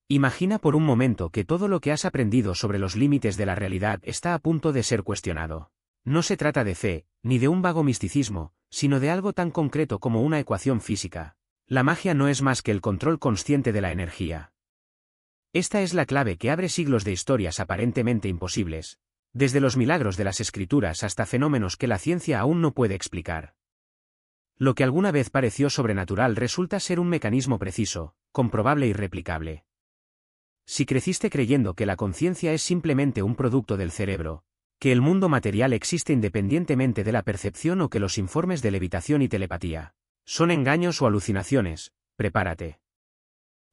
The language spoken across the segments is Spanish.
Imagina por un momento que todo lo que has aprendido sobre los límites de la realidad está a punto de ser cuestionado. No se trata de fe, ni de un vago misticismo, sino de algo tan concreto como una ecuación física. La magia no es más que el control consciente de la energía. Esta es la clave que abre siglos de historias aparentemente imposibles, desde los milagros de las escrituras hasta fenómenos que la ciencia aún no puede explicar. Lo que alguna vez pareció sobrenatural resulta ser un mecanismo preciso, comprobable y replicable. Si creciste creyendo que la conciencia es simplemente un producto del cerebro, que el mundo material existe independientemente de la percepción o que los informes de levitación y telepatía son engaños o alucinaciones, prepárate.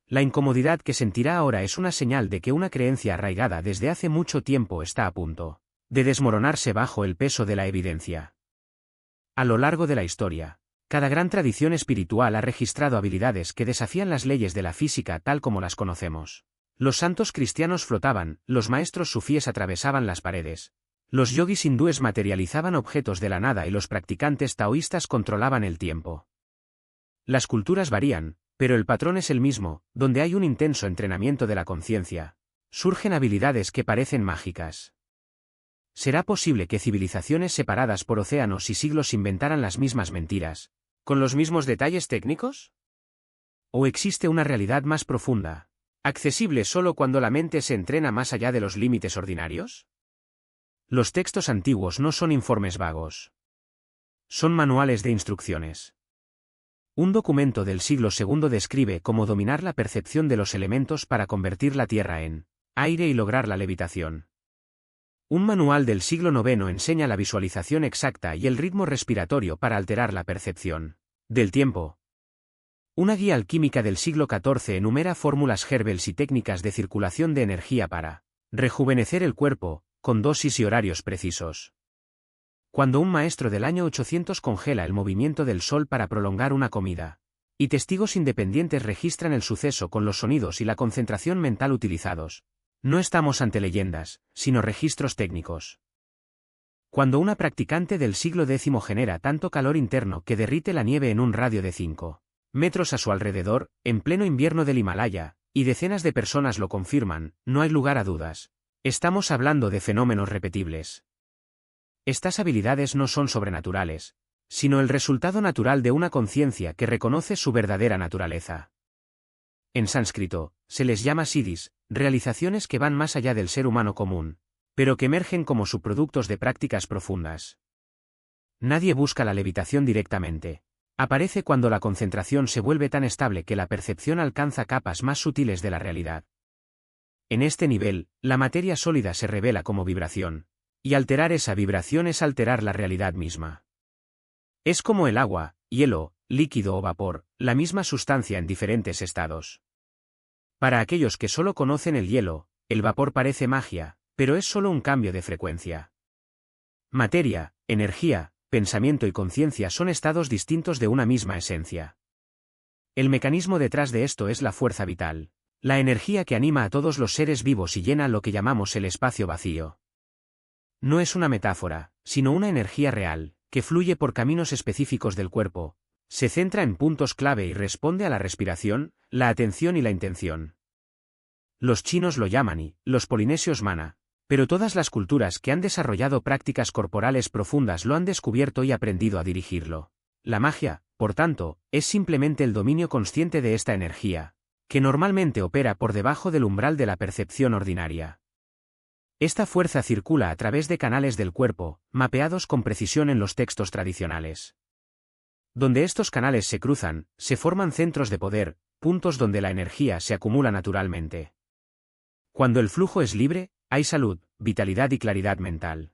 La incomodidad que sentirá ahora es una señal de que una creencia arraigada desde hace mucho tiempo está a punto de desmoronarse bajo el peso de la evidencia. A lo largo de la historia, cada gran tradición espiritual ha registrado habilidades que desafían las leyes de la física tal como las conocemos. Los santos cristianos flotaban, los maestros sufíes atravesaban las paredes. Los yogis hindúes materializaban objetos de la nada y los practicantes taoístas controlaban el tiempo. Las culturas varían, pero el patrón es el mismo, donde hay un intenso entrenamiento de la conciencia. Surgen habilidades que parecen mágicas. ¿Será posible que civilizaciones separadas por océanos y siglos inventaran las mismas mentiras, con los mismos detalles técnicos? ¿O existe una realidad más profunda, accesible solo cuando la mente se entrena más allá de los límites ordinarios? Los textos antiguos no son informes vagos. Son manuales de instrucciones. Un documento del siglo II describe cómo dominar la percepción de los elementos para convertir la tierra en aire y lograr la levitación. Un manual del siglo IX enseña la visualización exacta y el ritmo respiratorio para alterar la percepción del tiempo. Una guía alquímica del siglo XIV enumera fórmulas Herbels y técnicas de circulación de energía para rejuvenecer el cuerpo, con dosis y horarios precisos. Cuando un maestro del año 800 congela el movimiento del sol para prolongar una comida, y testigos independientes registran el suceso con los sonidos y la concentración mental utilizados, no estamos ante leyendas, sino registros técnicos. Cuando una practicante del siglo X genera tanto calor interno que derrite la nieve en un radio de 5 metros a su alrededor, en pleno invierno del Himalaya, y decenas de personas lo confirman, no hay lugar a dudas. Estamos hablando de fenómenos repetibles. Estas habilidades no son sobrenaturales, sino el resultado natural de una conciencia que reconoce su verdadera naturaleza. En sánscrito, se les llama siddhis, realizaciones que van más allá del ser humano común, pero que emergen como subproductos de prácticas profundas. Nadie busca la levitación directamente. Aparece cuando la concentración se vuelve tan estable que la percepción alcanza capas más sutiles de la realidad. En este nivel, la materia sólida se revela como vibración, y alterar esa vibración es alterar la realidad misma. Es como el agua, hielo, líquido o vapor, la misma sustancia en diferentes estados. Para aquellos que solo conocen el hielo, el vapor parece magia, pero es solo un cambio de frecuencia. Materia, energía, pensamiento y conciencia son estados distintos de una misma esencia. El mecanismo detrás de esto es la fuerza vital, la energía que anima a todos los seres vivos y llena lo que llamamos el espacio vacío. No es una metáfora, sino una energía real, que fluye por caminos específicos del cuerpo, se centra en puntos clave y responde a la respiración, la atención y la intención. Los chinos lo llaman y, los polinesios mana, pero todas las culturas que han desarrollado prácticas corporales profundas lo han descubierto y aprendido a dirigirlo. La magia, por tanto, es simplemente el dominio consciente de esta energía, que normalmente opera por debajo del umbral de la percepción ordinaria. Esta fuerza circula a través de canales del cuerpo, mapeados con precisión en los textos tradicionales. Donde estos canales se cruzan, se forman centros de poder, puntos donde la energía se acumula naturalmente. Cuando el flujo es libre, hay salud, vitalidad y claridad mental.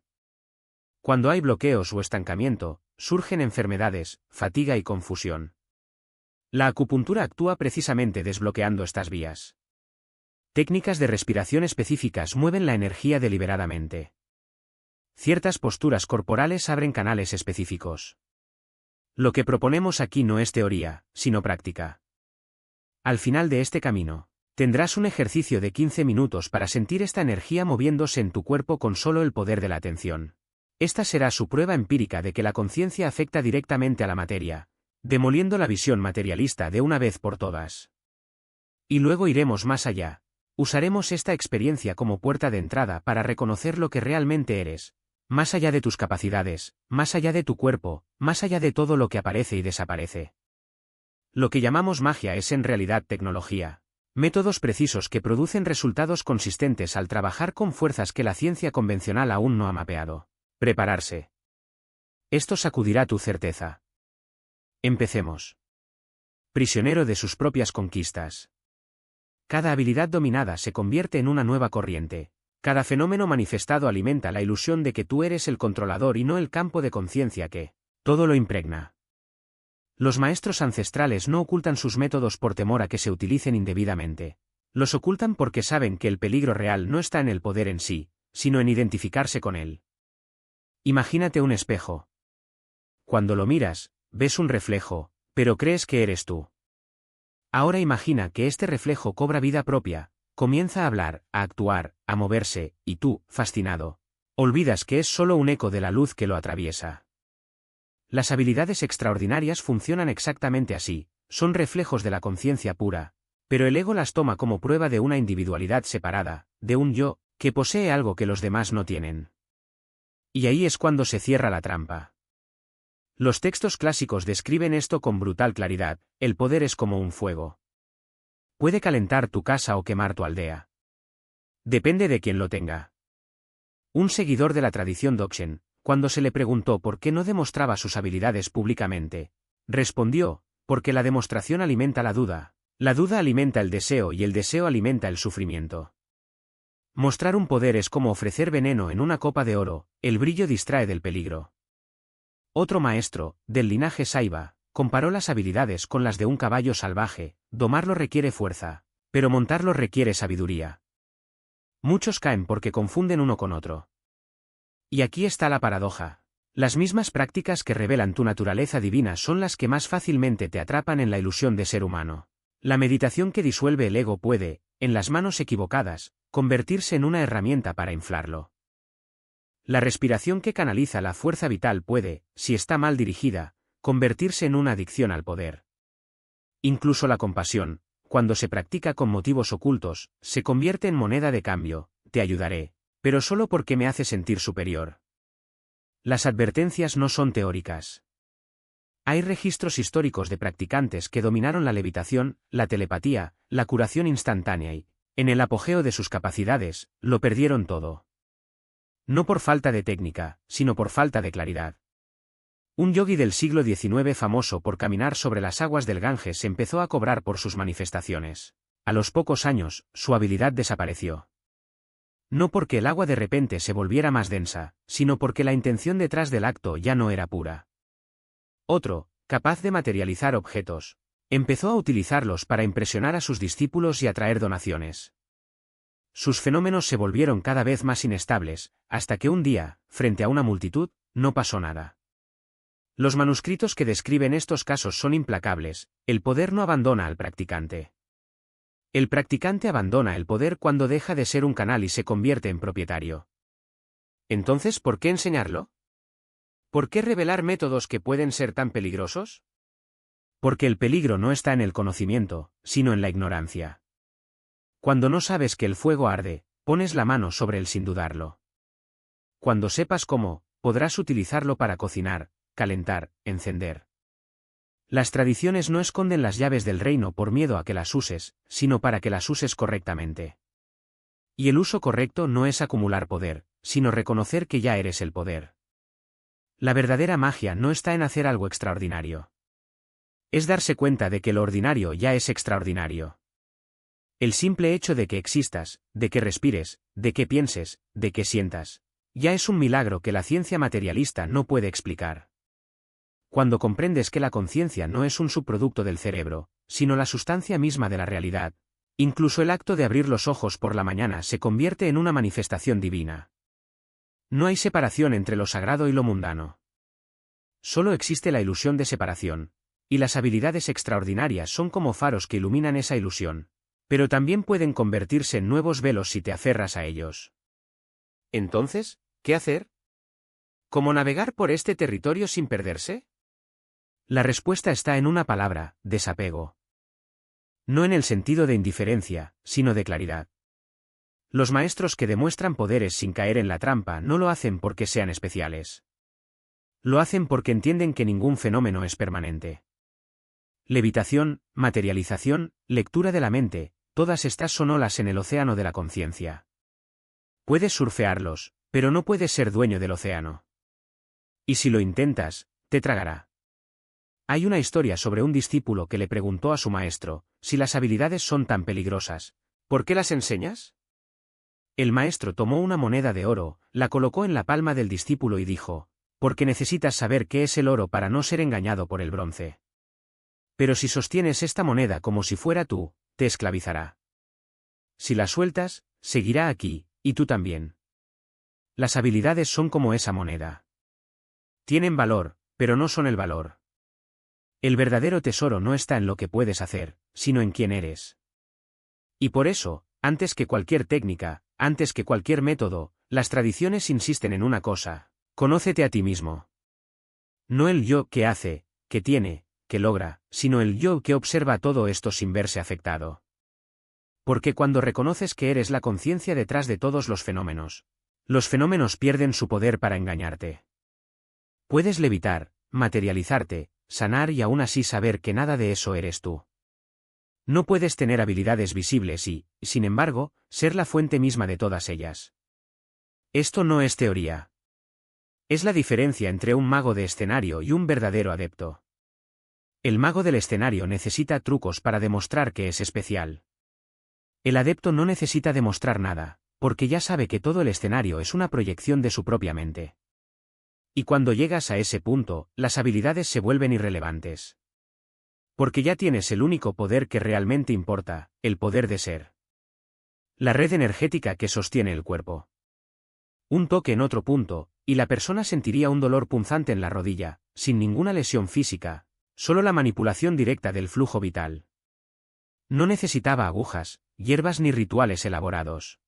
Cuando hay bloqueos o estancamiento, surgen enfermedades, fatiga y confusión. La acupuntura actúa precisamente desbloqueando estas vías. Técnicas de respiración específicas mueven la energía deliberadamente. Ciertas posturas corporales abren canales específicos. Lo que proponemos aquí no es teoría, sino práctica. Al final de este camino, tendrás un ejercicio de 15 minutos para sentir esta energía moviéndose en tu cuerpo con solo el poder de la atención. Esta será su prueba empírica de que la conciencia afecta directamente a la materia, demoliendo la visión materialista de una vez por todas. Y luego iremos más allá, Usaremos esta experiencia como puerta de entrada para reconocer lo que realmente eres, más allá de tus capacidades, más allá de tu cuerpo, más allá de todo lo que aparece y desaparece. Lo que llamamos magia es en realidad tecnología. Métodos precisos que producen resultados consistentes al trabajar con fuerzas que la ciencia convencional aún no ha mapeado. Prepararse. Esto sacudirá tu certeza. Empecemos. Prisionero de sus propias conquistas. Cada habilidad dominada se convierte en una nueva corriente. Cada fenómeno manifestado alimenta la ilusión de que tú eres el controlador y no el campo de conciencia que todo lo impregna. Los maestros ancestrales no ocultan sus métodos por temor a que se utilicen indebidamente. Los ocultan porque saben que el peligro real no está en el poder en sí, sino en identificarse con él. Imagínate un espejo. Cuando lo miras, ves un reflejo, pero crees que eres tú. Ahora imagina que este reflejo cobra vida propia, comienza a hablar, a actuar, a moverse, y tú, fascinado, olvidas que es solo un eco de la luz que lo atraviesa. Las habilidades extraordinarias funcionan exactamente así, son reflejos de la conciencia pura, pero el ego las toma como prueba de una individualidad separada, de un yo, que posee algo que los demás no tienen. Y ahí es cuando se cierra la trampa. Los textos clásicos describen esto con brutal claridad: el poder es como un fuego. Puede calentar tu casa o quemar tu aldea. Depende de quien lo tenga. Un seguidor de la tradición Dzogchen, cuando se le preguntó por qué no demostraba sus habilidades públicamente, respondió: porque la demostración alimenta la duda alimenta el deseo y el deseo alimenta el sufrimiento. Mostrar un poder es como ofrecer veneno en una copa de oro, el brillo distrae del peligro. Otro maestro, del linaje Saiba, comparó las habilidades con las de un caballo salvaje: domarlo requiere fuerza, pero montarlo requiere sabiduría. Muchos caen porque confunden uno con otro. Y aquí está la paradoja. Las mismas prácticas que revelan tu naturaleza divina son las que más fácilmente te atrapan en la ilusión de ser humano. La meditación que disuelve el ego puede, en las manos equivocadas, convertirse en una herramienta para inflarlo. La respiración que canaliza la fuerza vital puede, si está mal dirigida, convertirse en una adicción al poder. Incluso la compasión, cuando se practica con motivos ocultos, se convierte en moneda de cambio: te ayudaré, pero solo porque me hace sentir superior. Las advertencias no son teóricas. Hay registros históricos de practicantes que dominaron la levitación, la telepatía, la curación instantánea y, en el apogeo de sus capacidades, lo perdieron todo. No por falta de técnica, sino por falta de claridad. Un yogui del siglo XIX famoso por caminar sobre las aguas del Ganges empezó a cobrar por sus manifestaciones. A los pocos años, su habilidad desapareció. No porque el agua de repente se volviera más densa, sino porque la intención detrás del acto ya no era pura. Otro, capaz de materializar objetos, empezó a utilizarlos para impresionar a sus discípulos y atraer donaciones. Sus fenómenos se volvieron cada vez más inestables, hasta que un día, frente a una multitud, no pasó nada. Los manuscritos que describen estos casos son implacables: el poder no abandona al practicante. El practicante abandona el poder cuando deja de ser un canal y se convierte en propietario. Entonces, ¿por qué enseñarlo? ¿Por qué revelar métodos que pueden ser tan peligrosos? Porque el peligro no está en el conocimiento, sino en la ignorancia. Cuando no sabes que el fuego arde, pones la mano sobre él sin dudarlo. Cuando sepas cómo, podrás utilizarlo para cocinar, calentar, encender. Las tradiciones no esconden las llaves del reino por miedo a que las uses, sino para que las uses correctamente. Y el uso correcto no es acumular poder, sino reconocer que ya eres el poder. La verdadera magia no está en hacer algo extraordinario. Es darse cuenta de que lo ordinario ya es extraordinario. El simple hecho de que existas, de que respires, de que pienses, de que sientas, ya es un milagro que la ciencia materialista no puede explicar. Cuando comprendes que la conciencia no es un subproducto del cerebro, sino la sustancia misma de la realidad, incluso el acto de abrir los ojos por la mañana se convierte en una manifestación divina. No hay separación entre lo sagrado y lo mundano. Solo existe la ilusión de separación, y las habilidades extraordinarias son como faros que iluminan esa ilusión, pero también pueden convertirse en nuevos velos si te aferras a ellos. Entonces, ¿qué hacer? ¿Cómo navegar por este territorio sin perderse? La respuesta está en una palabra: desapego. No en el sentido de indiferencia, sino de claridad. Los maestros que demuestran poderes sin caer en la trampa no lo hacen porque sean especiales. Lo hacen porque entienden que ningún fenómeno es permanente. Levitación, materialización, lectura de la mente, todas estas son olas en el océano de la conciencia. Puedes surfearlos, pero no puedes ser dueño del océano. Y si lo intentas, te tragará. Hay una historia sobre un discípulo que le preguntó a su maestro, si las habilidades son tan peligrosas, ¿por qué las enseñas? El maestro tomó una moneda de oro, la colocó en la palma del discípulo y dijo, porque necesitas saber qué es el oro para no ser engañado por el bronce. Pero si sostienes esta moneda como si fuera tú, te esclavizará. Si la sueltas, seguirá aquí, y tú también. Las habilidades son como esa moneda. Tienen valor, pero no son el valor. El verdadero tesoro no está en lo que puedes hacer, sino en quién eres. Y por eso, antes que cualquier técnica, antes que cualquier método, las tradiciones insisten en una cosa: conócete a ti mismo. No el yo que hace, que tiene, que logra, sino el yo que observa todo esto sin verse afectado. Porque cuando reconoces que eres la conciencia detrás de todos los fenómenos pierden su poder para engañarte. Puedes levitar, materializarte, sanar y aún así saber que nada de eso eres tú. No puedes tener habilidades visibles y, sin embargo, ser la fuente misma de todas ellas. Esto no es teoría. Es la diferencia entre un mago de escenario y un verdadero adepto. El mago del escenario necesita trucos para demostrar que es especial. El adepto no necesita demostrar nada, porque ya sabe que todo el escenario es una proyección de su propia mente. Y cuando llegas a ese punto, las habilidades se vuelven irrelevantes. Porque ya tienes el único poder que realmente importa, el poder de ser. La red energética que sostiene el cuerpo. Un toque en otro punto, y la persona sentiría un dolor punzante en la rodilla, sin ninguna lesión física, solo la manipulación directa del flujo vital. No necesitaba agujas, hierbas ni rituales elaborados.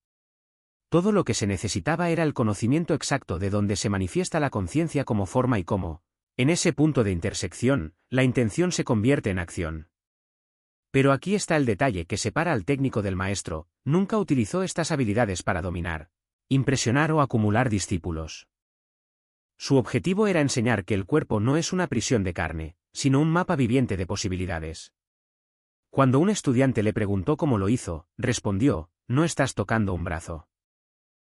Todo lo que se necesitaba era el conocimiento exacto de dónde se manifiesta la conciencia como forma y cómo, en ese punto de intersección, la intención se convierte en acción. Pero aquí está el detalle que separa al técnico del maestro: nunca utilizó estas habilidades para dominar, impresionar o acumular discípulos. Su objetivo era enseñar que el cuerpo no es una prisión de carne, sino un mapa viviente de posibilidades. Cuando un estudiante le preguntó cómo lo hizo, respondió: no estás tocando un brazo.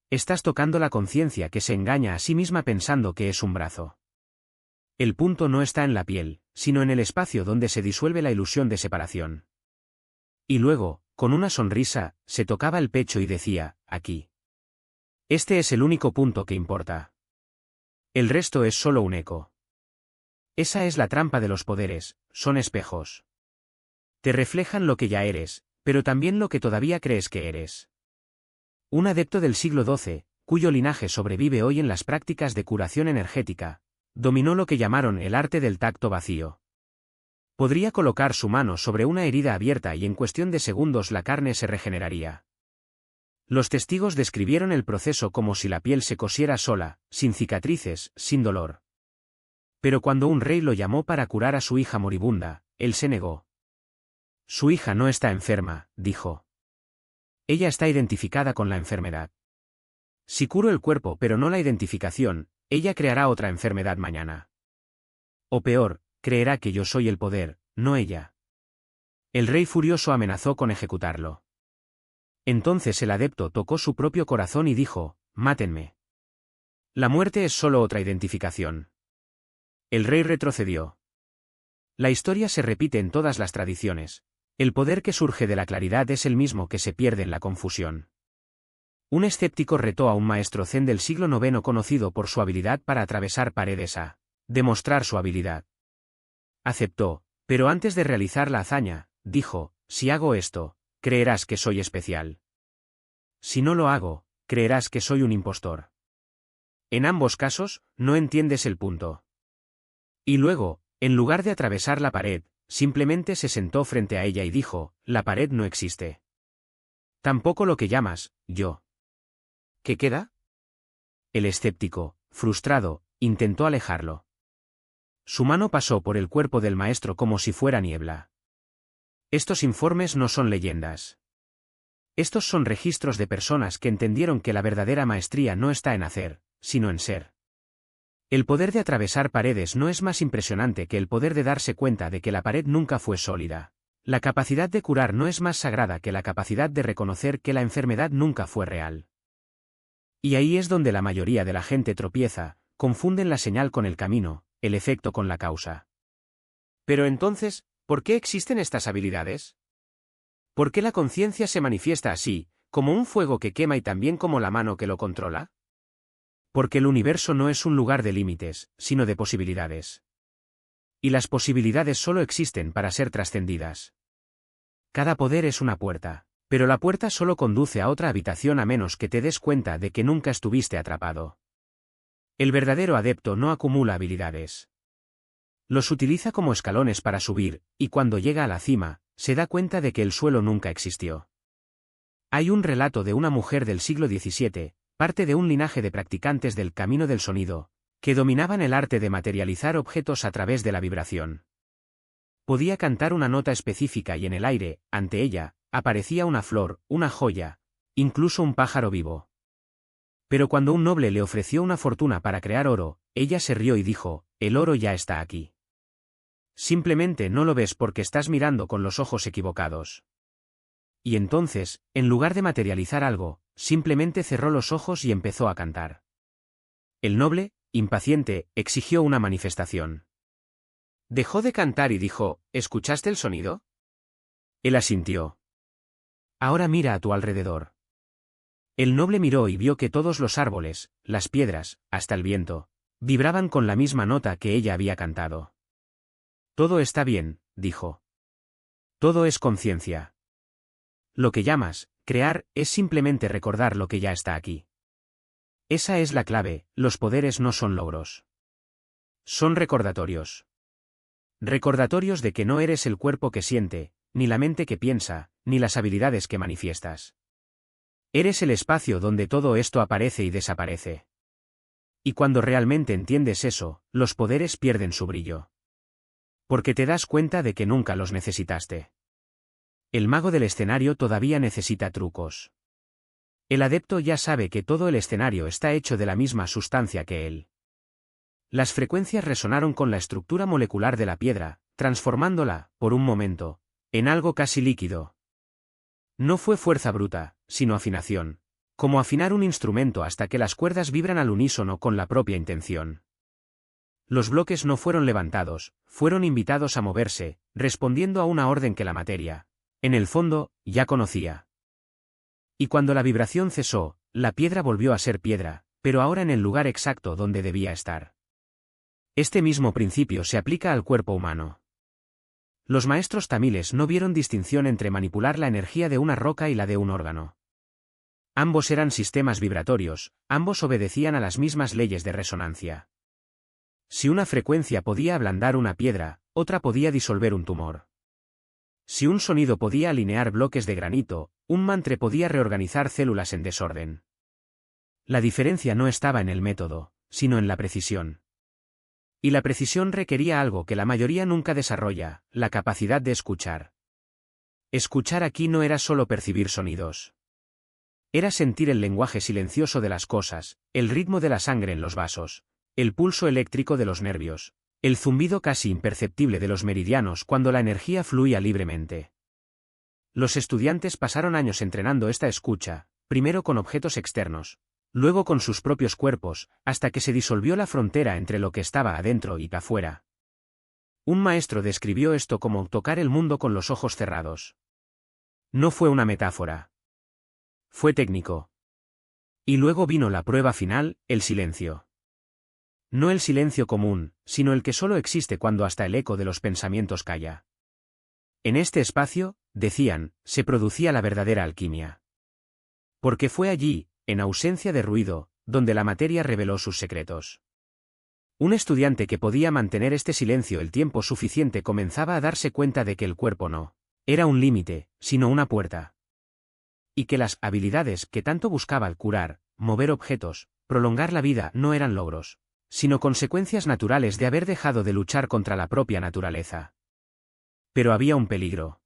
Estás tocando la conciencia que se engaña a sí misma pensando que es un brazo. El punto no está en la piel, sino en el espacio donde se disuelve la ilusión de separación. Y luego, con una sonrisa, se tocaba el pecho y decía: aquí. Este es el único punto que importa. El resto es solo un eco. Esa es la trampa de los poderes, son espejos. Te reflejan lo que ya eres, pero también lo que todavía crees que eres. Un adepto del siglo XII, cuyo linaje sobrevive hoy en las prácticas de curación energética, dominó lo que llamaron el arte del tacto vacío. Podría colocar su mano sobre una herida abierta y en cuestión de segundos la carne se regeneraría. Los testigos describieron el proceso como si la piel se cosiera sola, sin cicatrices, sin dolor. Pero cuando un rey lo llamó para curar a su hija moribunda, él se negó. Su hija no está enferma, dijo. Ella está identificada con la enfermedad. Si curo el cuerpo pero no la identificación, ella creará otra enfermedad mañana. O peor, creerá que yo soy el poder, no ella. El rey furioso amenazó con ejecutarlo. Entonces el adepto tocó su propio corazón y dijo: mátenme. La muerte es solo otra identificación. El rey retrocedió. La historia se repite en todas las tradiciones. El poder que surge de la claridad es el mismo que se pierde en la confusión. Un escéptico retó a un maestro zen del siglo IX conocido por su habilidad para atravesar paredes a demostrar su habilidad. Aceptó, pero antes de realizar la hazaña, dijo: si hago esto, creerás que soy especial. Si no lo hago, creerás que soy un impostor. En ambos casos, no entiendes el punto. Y luego, en lugar de atravesar la pared, simplemente se sentó frente a ella y dijo: la pared no existe. Tampoco lo que llamas yo. ¿Qué queda? El escéptico, frustrado, intentó alejarlo. Su mano pasó por el cuerpo del maestro como si fuera niebla. Estos informes no son leyendas. Estos son registros de personas que entendieron que la verdadera maestría no está en hacer, sino en ser. El poder de atravesar paredes no es más impresionante que el poder de darse cuenta de que la pared nunca fue sólida. La capacidad de curar no es más sagrada que la capacidad de reconocer que la enfermedad nunca fue real. Y ahí es donde la mayoría de la gente tropieza, confunden la señal con el camino, el efecto con la causa. Pero entonces, ¿por qué existen estas habilidades? ¿Por qué la conciencia se manifiesta así, como un fuego que quema y también como la mano que lo controla? Porque el universo no es un lugar de límites, sino de posibilidades. Y las posibilidades solo existen para ser trascendidas. Cada poder es una puerta, pero la puerta solo conduce a otra habitación a menos que te des cuenta de que nunca estuviste atrapado. El verdadero adepto no acumula habilidades. Los utiliza como escalones para subir, y cuando llega a la cima, se da cuenta de que el suelo nunca existió. Hay un relato de una mujer del siglo XVII, parte de un linaje de practicantes del camino del sonido, que dominaban el arte de materializar objetos a través de la vibración. Podía cantar una nota específica y en el aire, ante ella, aparecía una flor, una joya, incluso un pájaro vivo. Pero cuando un noble le ofreció una fortuna para crear oro, ella se rió y dijo, el oro ya está aquí. Simplemente no lo ves porque estás mirando con los ojos equivocados. Y entonces, en lugar de materializar algo, simplemente cerró los ojos y empezó a cantar. El noble, impaciente, exigió una manifestación. Dejó de cantar y dijo, ¿escuchaste el sonido? Él asintió. Ahora mira a tu alrededor. El noble miró y vio que todos los árboles, las piedras, hasta el viento, vibraban con la misma nota que ella había cantado. Todo está bien, dijo. Todo es conciencia. Lo que llamas crear es simplemente recordar lo que ya está aquí. Esa es la clave, los poderes no son logros. Son recordatorios. Recordatorios de que no eres el cuerpo que siente, ni la mente que piensa, ni las habilidades que manifiestas. Eres el espacio donde todo esto aparece y desaparece. Y cuando realmente entiendes eso, los poderes pierden su brillo. Porque te das cuenta de que nunca los necesitaste. El mago del escenario todavía necesita trucos. El adepto ya sabe que todo el escenario está hecho de la misma sustancia que él. Las frecuencias resonaron con la estructura molecular de la piedra, transformándola, por un momento, en algo casi líquido. No fue fuerza bruta, sino afinación, como afinar un instrumento hasta que las cuerdas vibran al unísono con la propia intención. Los bloques no fueron levantados, fueron invitados a moverse, respondiendo a una orden que la materia, en el fondo, ya conocía. Y cuando la vibración cesó, la piedra volvió a ser piedra, pero ahora en el lugar exacto donde debía estar. Este mismo principio se aplica al cuerpo humano. Los maestros tamiles no vieron distinción entre manipular la energía de una roca y la de un órgano. Ambos eran sistemas vibratorios, ambos obedecían a las mismas leyes de resonancia. Si una frecuencia podía ablandar una piedra, otra podía disolver un tumor. Si un sonido podía alinear bloques de granito, un mantra podía reorganizar células en desorden. La diferencia no estaba en el método, sino en la precisión. Y la precisión requería algo que la mayoría nunca desarrolla, la capacidad de escuchar. Escuchar aquí no era solo percibir sonidos. Era sentir el lenguaje silencioso de las cosas, el ritmo de la sangre en los vasos, el pulso eléctrico de los nervios, el zumbido casi imperceptible de los meridianos cuando la energía fluía libremente. Los estudiantes pasaron años entrenando esta escucha, primero con objetos externos, luego con sus propios cuerpos, hasta que se disolvió la frontera entre lo que estaba adentro y afuera. Un maestro describió esto como tocar el mundo con los ojos cerrados. No fue una metáfora. Fue técnico. Y luego vino la prueba final, el silencio. No el silencio común, sino el que solo existe cuando hasta el eco de los pensamientos calla. En este espacio, decían, se producía la verdadera alquimia. Porque fue allí, en ausencia de ruido, donde la materia reveló sus secretos. Un estudiante que podía mantener este silencio el tiempo suficiente comenzaba a darse cuenta de que el cuerpo no era un límite, sino una puerta. Y que las habilidades que tanto buscaba al curar, mover objetos, prolongar la vida no eran logros, sino consecuencias naturales de haber dejado de luchar contra la propia naturaleza. Pero había un peligro.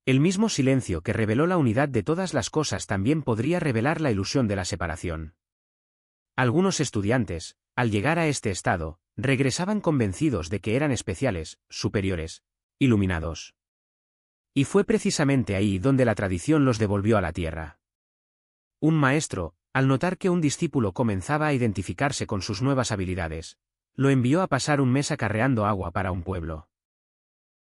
El mismo silencio que reveló la unidad de todas las cosas también podría revelar la ilusión de la separación. Algunos estudiantes, al llegar a este estado, regresaban convencidos de que eran especiales, superiores, iluminados. Y fue precisamente ahí donde la tradición los devolvió a la tierra. Un maestro, al notar que un discípulo comenzaba a identificarse con sus nuevas habilidades, lo envió a pasar un mes acarreando agua para un pueblo.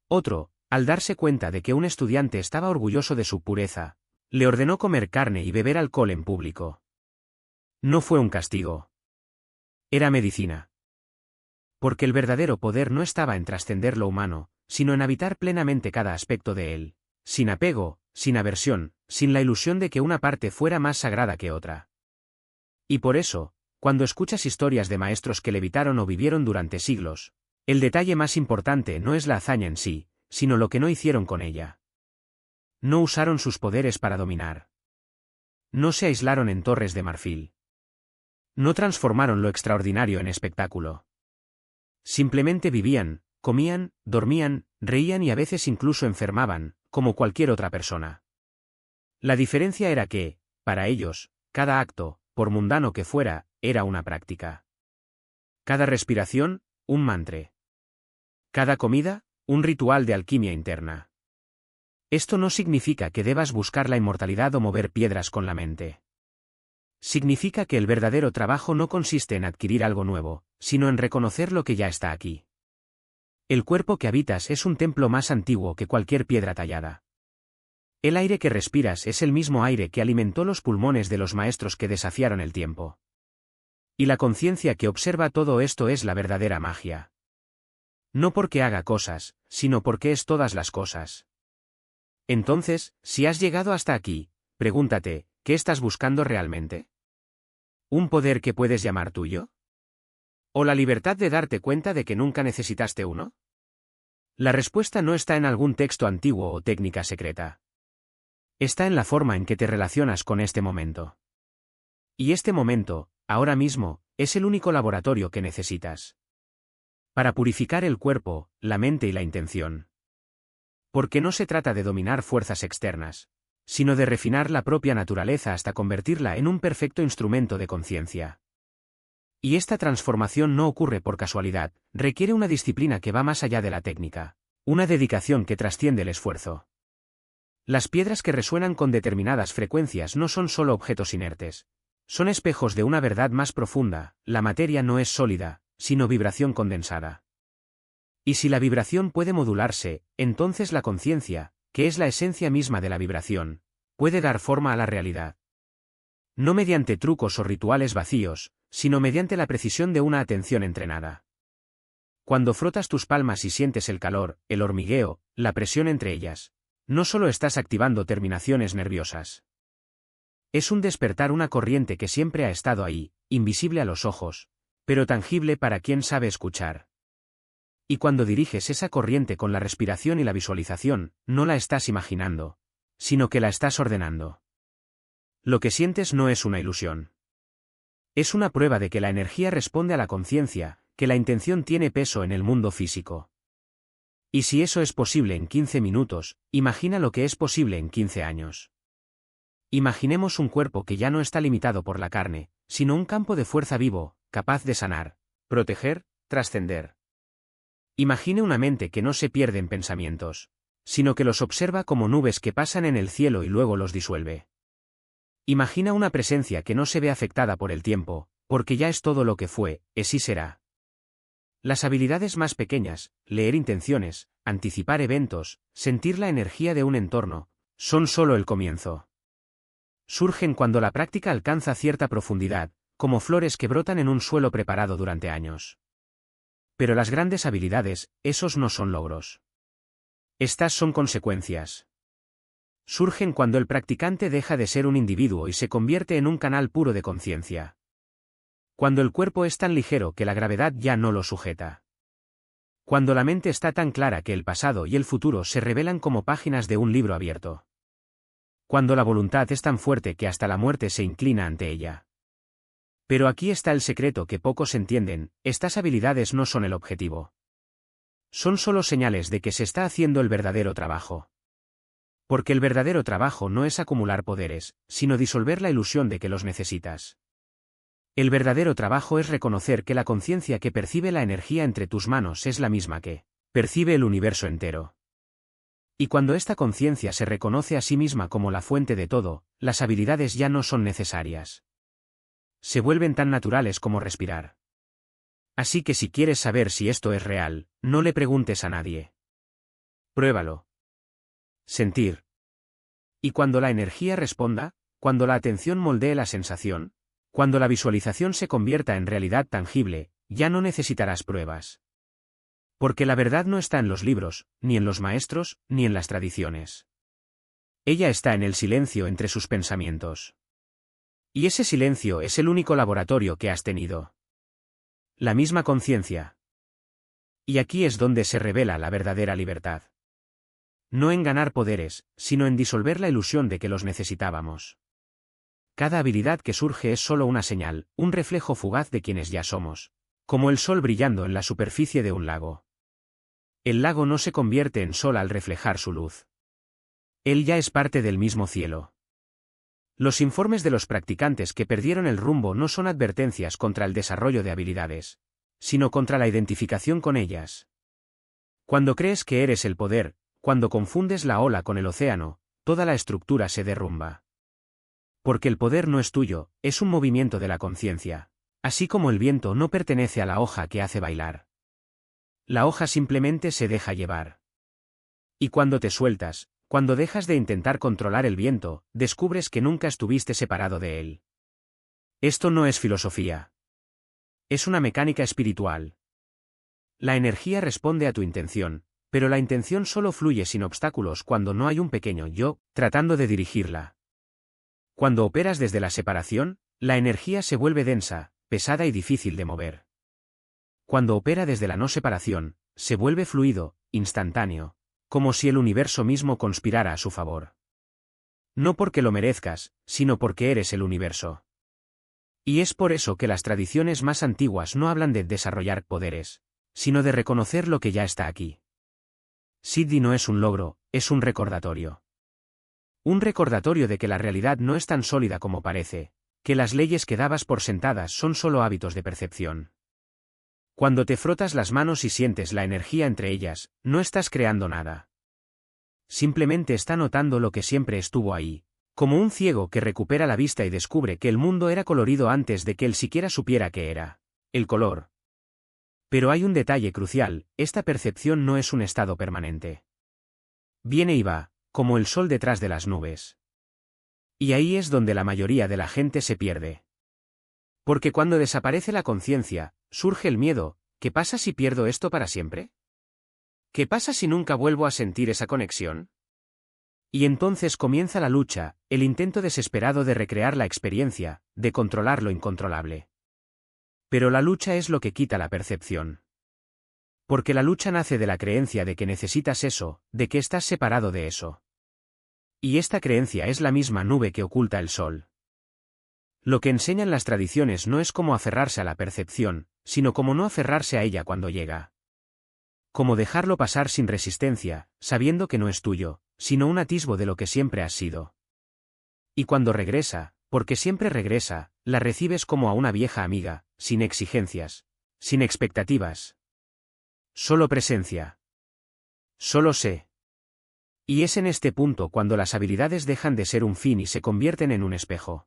Otro, al darse cuenta de que un estudiante estaba orgulloso de su pureza, le ordenó comer carne y beber alcohol en público. No fue un castigo. Era medicina. Porque el verdadero poder no estaba en trascender lo humano, sino en habitar plenamente cada aspecto de él, sin apego, sin aversión, sin la ilusión de que una parte fuera más sagrada que otra. Y por eso, cuando escuchas historias de maestros que levitaron o vivieron durante siglos, el detalle más importante no es la hazaña en sí, sino lo que no hicieron con ella. No usaron sus poderes para dominar. No se aislaron en torres de marfil. No transformaron lo extraordinario en espectáculo. Simplemente vivían, comían, dormían, reían y a veces incluso enfermaban, como cualquier otra persona. La diferencia era que, para ellos, cada acto, por mundano que fuera, era una práctica. Cada respiración, un mantra. Cada comida, un ritual de alquimia interna. Esto no significa que debas buscar la inmortalidad o mover piedras con la mente. Significa que el verdadero trabajo no consiste en adquirir algo nuevo, sino en reconocer lo que ya está aquí. El cuerpo que habitas es un templo más antiguo que cualquier piedra tallada. El aire que respiras es el mismo aire que alimentó los pulmones de los maestros que desafiaron el tiempo. Y la conciencia que observa todo esto es la verdadera magia. No porque haga cosas, sino porque es todas las cosas. Entonces, si has llegado hasta aquí, pregúntate, ¿qué estás buscando realmente? ¿Un poder que puedes llamar tuyo? ¿O la libertad de darte cuenta de que nunca necesitaste uno? La respuesta no está en algún texto antiguo o técnica secreta. Está en la forma en que te relacionas con este momento. Y este momento, ahora mismo, es el único laboratorio que necesitas. Para purificar el cuerpo, la mente y la intención. Porque no se trata de dominar fuerzas externas, sino de refinar la propia naturaleza hasta convertirla en un perfecto instrumento de conciencia. Y esta transformación no ocurre por casualidad, requiere una disciplina que va más allá de la técnica, una dedicación que trasciende el esfuerzo. Las piedras que resuenan con determinadas frecuencias no son solo objetos inertes, son espejos de una verdad más profunda: la materia no es sólida, sino vibración condensada. Y si la vibración puede modularse, entonces la conciencia, que es la esencia misma de la vibración, puede dar forma a la realidad. No mediante trucos o rituales vacíos, sino mediante la precisión de una atención entrenada. Cuando frotas tus palmas y sientes el calor, el hormigueo, la presión entre ellas, no solo estás activando terminaciones nerviosas. Es un despertar una corriente que siempre ha estado ahí, invisible a los ojos, pero tangible para quien sabe escuchar. Y cuando diriges esa corriente con la respiración y la visualización, no la estás imaginando, sino que la estás ordenando. Lo que sientes no es una ilusión. Es una prueba de que la energía responde a la conciencia, que la intención tiene peso en el mundo físico. Y si eso es posible en 15 minutos, imagina lo que es posible en 15 años. Imaginemos un cuerpo que ya no está limitado por la carne, sino un campo de fuerza vivo, capaz de sanar, proteger, trascender. Imagine una mente que no se pierde en pensamientos, sino que los observa como nubes que pasan en el cielo y luego los disuelve. Imagina una presencia que no se ve afectada por el tiempo, porque ya es todo lo que fue, es y será. Las habilidades más pequeñas, leer intenciones, anticipar eventos, sentir la energía de un entorno, son solo el comienzo. Surgen cuando la práctica alcanza cierta profundidad, como flores que brotan en un suelo preparado durante años. Pero las grandes habilidades, esos no son logros. Estas son consecuencias. Surgen cuando el practicante deja de ser un individuo y se convierte en un canal puro de conciencia. Cuando el cuerpo es tan ligero que la gravedad ya no lo sujeta. Cuando la mente está tan clara que el pasado y el futuro se revelan como páginas de un libro abierto. Cuando la voluntad es tan fuerte que hasta la muerte se inclina ante ella. Pero aquí está el secreto que pocos entienden: estas habilidades no son el objetivo. Son solo señales de que se está haciendo el verdadero trabajo. Porque el verdadero trabajo no es acumular poderes, sino disolver la ilusión de que los necesitas. El verdadero trabajo es reconocer que la conciencia que percibe la energía entre tus manos es la misma que percibe el universo entero. Y cuando esta conciencia se reconoce a sí misma como la fuente de todo, las habilidades ya no son necesarias. Se vuelven tan naturales como respirar. Así que si quieres saber si esto es real, no le preguntes a nadie. Pruébalo. Sentir. Y cuando la energía responda, cuando la atención moldee la sensación, cuando la visualización se convierta en realidad tangible, ya no necesitarás pruebas. Porque la verdad no está en los libros, ni en los maestros, ni en las tradiciones. Ella está en el silencio entre sus pensamientos. Y ese silencio es el único laboratorio que has tenido. La misma conciencia. Y aquí es donde se revela la verdadera libertad. No en ganar poderes, sino en disolver la ilusión de que los necesitábamos. Cada habilidad que surge es solo una señal, un reflejo fugaz de quienes ya somos, como el sol brillando en la superficie de un lago. El lago no se convierte en sol al reflejar su luz. Él ya es parte del mismo cielo. Los informes de los practicantes que perdieron el rumbo no son advertencias contra el desarrollo de habilidades, sino contra la identificación con ellas. Cuando crees que eres el poder, cuando confundes la ola con el océano, toda la estructura se derrumba. Porque el poder no es tuyo, es un movimiento de la conciencia, así como el viento no pertenece a la hoja que hace bailar. La hoja simplemente se deja llevar. Y cuando te sueltas, cuando dejas de intentar controlar el viento, descubres que nunca estuviste separado de él. Esto no es filosofía. Es una mecánica espiritual. La energía responde a tu intención, pero la intención solo fluye sin obstáculos cuando no hay un pequeño yo, tratando de dirigirla. Cuando operas desde la separación, la energía se vuelve densa, pesada y difícil de mover. Cuando opera desde la no separación, se vuelve fluido, instantáneo, como si el universo mismo conspirara a su favor. No porque lo merezcas, sino porque eres el universo. Y es por eso que las tradiciones más antiguas no hablan de desarrollar poderes, sino de reconocer lo que ya está aquí. Siddhi no es un logro, es un recordatorio. Un recordatorio de que la realidad no es tan sólida como parece, que las leyes que dabas por sentadas son solo hábitos de percepción. Cuando te frotas las manos y sientes la energía entre ellas, no estás creando nada. Simplemente está notando lo que siempre estuvo ahí, como un ciego que recupera la vista y descubre que el mundo era colorido antes de que él siquiera supiera qué era el color. Pero hay un detalle crucial, esta percepción no es un estado permanente. Viene y va, como el sol detrás de las nubes. Y ahí es donde la mayoría de la gente se pierde. Porque cuando desaparece la conciencia, surge el miedo. ¿Qué pasa si pierdo esto para siempre? ¿Qué pasa si nunca vuelvo a sentir esa conexión? Y entonces comienza la lucha, el intento desesperado de recrear la experiencia, de controlar lo incontrolable. Pero la lucha es lo que quita la percepción. Porque la lucha nace de la creencia de que necesitas eso, de que estás separado de eso. Y esta creencia es la misma nube que oculta el sol. Lo que enseñan las tradiciones no es cómo aferrarse a la percepción, sino cómo no aferrarse a ella cuando llega. Cómo dejarlo pasar sin resistencia, sabiendo que no es tuyo, sino un atisbo de lo que siempre has sido. Y cuando regresa, porque siempre regresa, la recibes como a una vieja amiga, sin exigencias, sin expectativas. Solo presencia. Solo sé. Y es en este punto cuando las habilidades dejan de ser un fin y se convierten en un espejo.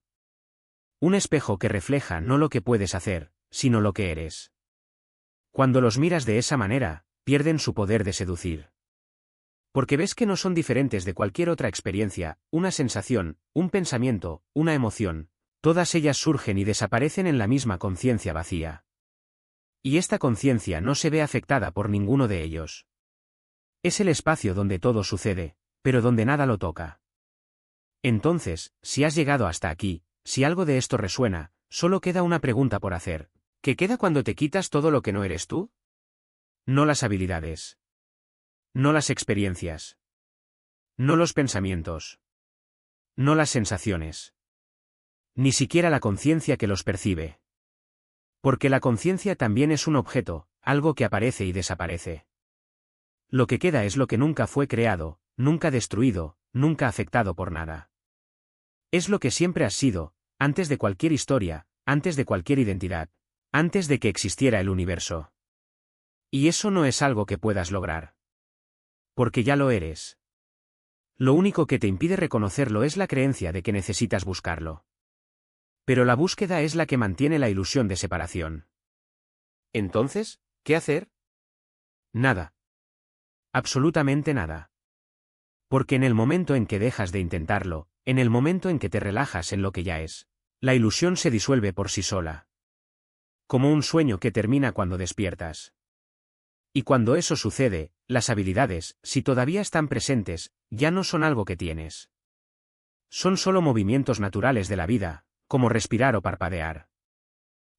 Un espejo que refleja no lo que puedes hacer, sino lo que eres. Cuando los miras de esa manera, pierden su poder de seducir. Porque ves que no son diferentes de cualquier otra experiencia, una sensación, un pensamiento, una emoción, todas ellas surgen y desaparecen en la misma conciencia vacía. Y esta conciencia no se ve afectada por ninguno de ellos. Es el espacio donde todo sucede, pero donde nada lo toca. Entonces, si has llegado hasta aquí, si algo de esto resuena, solo queda una pregunta por hacer. ¿Qué queda cuando te quitas todo lo que no eres tú? No las habilidades. No las experiencias. No los pensamientos. No las sensaciones. Ni siquiera la conciencia que los percibe. Porque la conciencia también es un objeto, algo que aparece y desaparece. Lo que queda es lo que nunca fue creado, nunca destruido, nunca afectado por nada. Es lo que siempre has sido, antes de cualquier historia, antes de cualquier identidad, antes de que existiera el universo. Y eso no es algo que puedas lograr. Porque ya lo eres. Lo único que te impide reconocerlo es la creencia de que necesitas buscarlo. Pero la búsqueda es la que mantiene la ilusión de separación. Entonces, ¿qué hacer? Nada. Absolutamente nada. Porque en el momento en que dejas de intentarlo, en el momento en que te relajas en lo que ya es, la ilusión se disuelve por sí sola. Como un sueño que termina cuando despiertas. Y cuando eso sucede, las habilidades, si todavía están presentes, ya no son algo que tienes. Son solo movimientos naturales de la vida, como respirar o parpadear.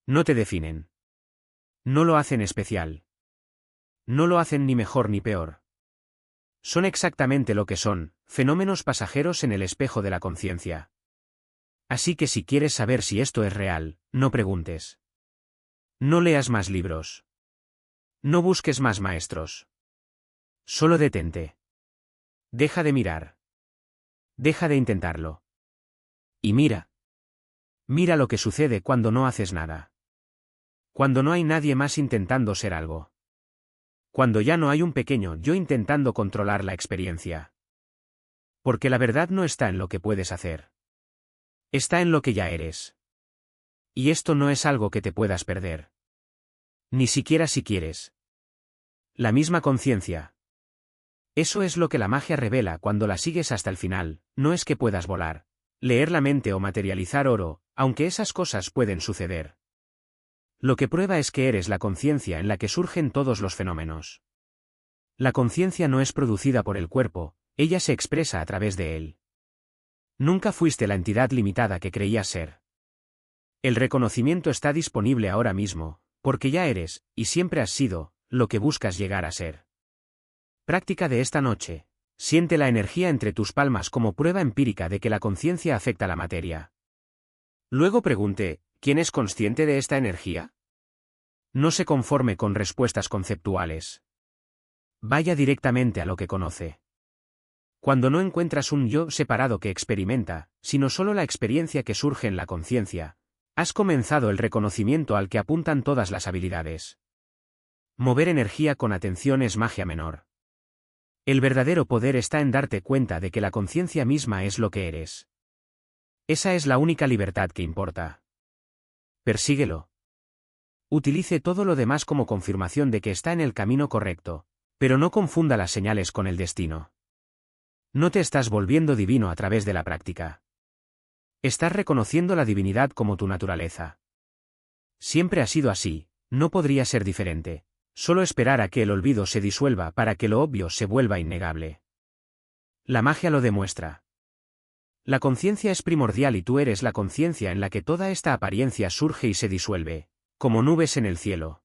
No te definen. No lo hacen especial. No lo hacen ni mejor ni peor. Son exactamente lo que son, fenómenos pasajeros en el espejo de la conciencia. Así que si quieres saber si esto es real, no preguntes. No leas más libros. No busques más maestros. Solo detente. Deja de mirar. Deja de intentarlo. Y mira. Mira lo que sucede cuando no haces nada. Cuando no hay nadie más intentando ser algo. Cuando ya no hay un pequeño yo intentando controlar la experiencia. Porque la verdad no está en lo que puedes hacer. Está en lo que ya eres. Y esto no es algo que te puedas perder. Ni siquiera si quieres. La misma conciencia. Eso es lo que la magia revela cuando la sigues hasta el final, no es que puedas volar, leer la mente o materializar oro, aunque esas cosas pueden suceder. Lo que prueba es que eres la conciencia en la que surgen todos los fenómenos. La conciencia no es producida por el cuerpo, ella se expresa a través de él. Nunca fuiste la entidad limitada que creías ser. El reconocimiento está disponible ahora mismo, porque ya eres, y siempre has sido, lo que buscas llegar a ser. Práctica de esta noche. Siente la energía entre tus palmas como prueba empírica de que la conciencia afecta la materia. Luego pregunte, ¿quién es consciente de esta energía? No se conforme con respuestas conceptuales. Vaya directamente a lo que conoce. Cuando no encuentras un yo separado que experimenta, sino solo la experiencia que surge en la conciencia, has comenzado el reconocimiento al que apuntan todas las habilidades. Mover energía con atención es magia menor. El verdadero poder está en darte cuenta de que la conciencia misma es lo que eres. Esa es la única libertad que importa. Persíguelo. Utilice todo lo demás como confirmación de que está en el camino correcto, pero no confunda las señales con el destino. No te estás volviendo divino a través de la práctica. Estás reconociendo la divinidad como tu naturaleza. Siempre ha sido así, no podría ser diferente. Solo esperar a que el olvido se disuelva para que lo obvio se vuelva innegable. La magia lo demuestra. La conciencia es primordial y tú eres la conciencia en la que toda esta apariencia surge y se disuelve, como nubes en el cielo.